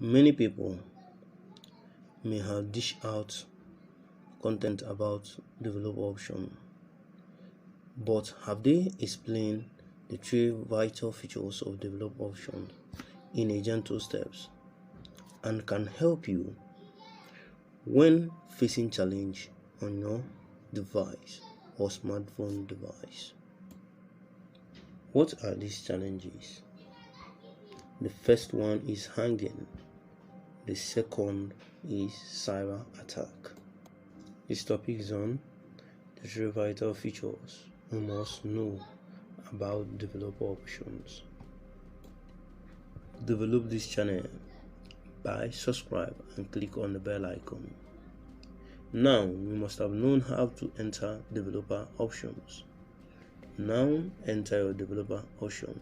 Many people may have dished out content about developer option, but have they explained the three vital features of developer option in a gentle steps and can help you when facing challenge on your device or smartphone device? What are these challenges? The first one is hanging. The second is cyber attack. This topic is on the three vital features you must know about developer options. Develop this channel by subscribe and click on the bell icon. Now you must have known how to enter developer options. Now enter your developer option.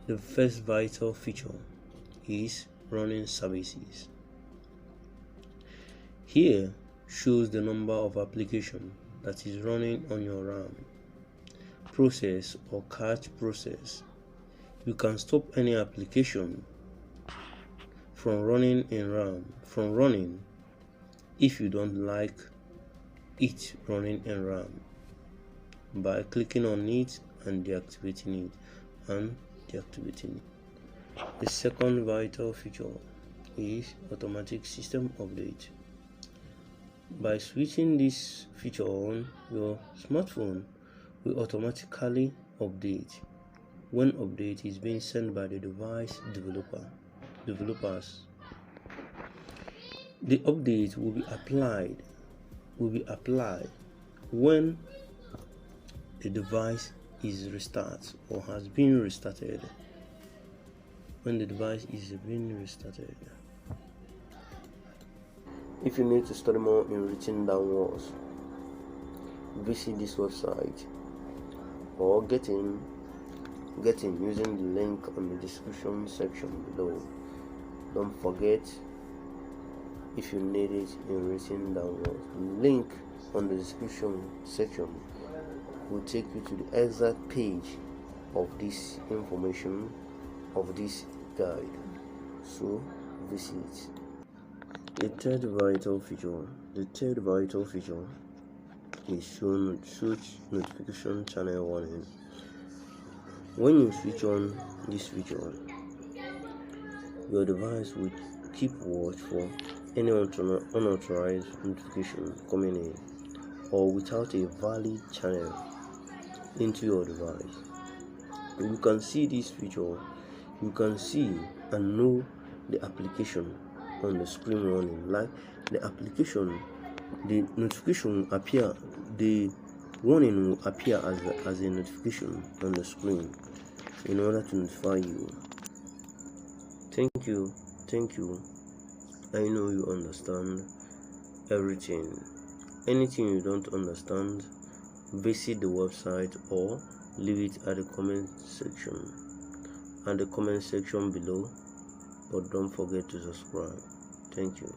The first vital feature is running services. Here shows the number of applications that is running on your RAM, process or cache process. You can stop any application from running in RAM if you don't like it running in RAM by clicking on it and deactivating it. The second vital feature is automatic system update. By switching this feature on, your smartphone will automatically update when update is being sent by the device developers. The update will be applied when the device is restarted or has been restarted. When the device is being restarted. If you need to study more in written downwards, visit this website or get in using the link on the description section below. Don't forget, if you need it in written downwards, the link on the description section will take you to the exact page of this information of this guide, so visit. The third vital feature is switch notification channel warning. When you switch on this feature, your device will keep watch for any unauthorized notification coming in or without a valid channel into your device. You can see this feature. You can see and know the application on the screen running. Like the application, the notification will appear, the warning will appear as a notification on the screen in order to notify you. Thank you. I know you understand everything. Anything you don't understand, visit the website or leave it at the comment section below, but don't forget to subscribe. Thank you.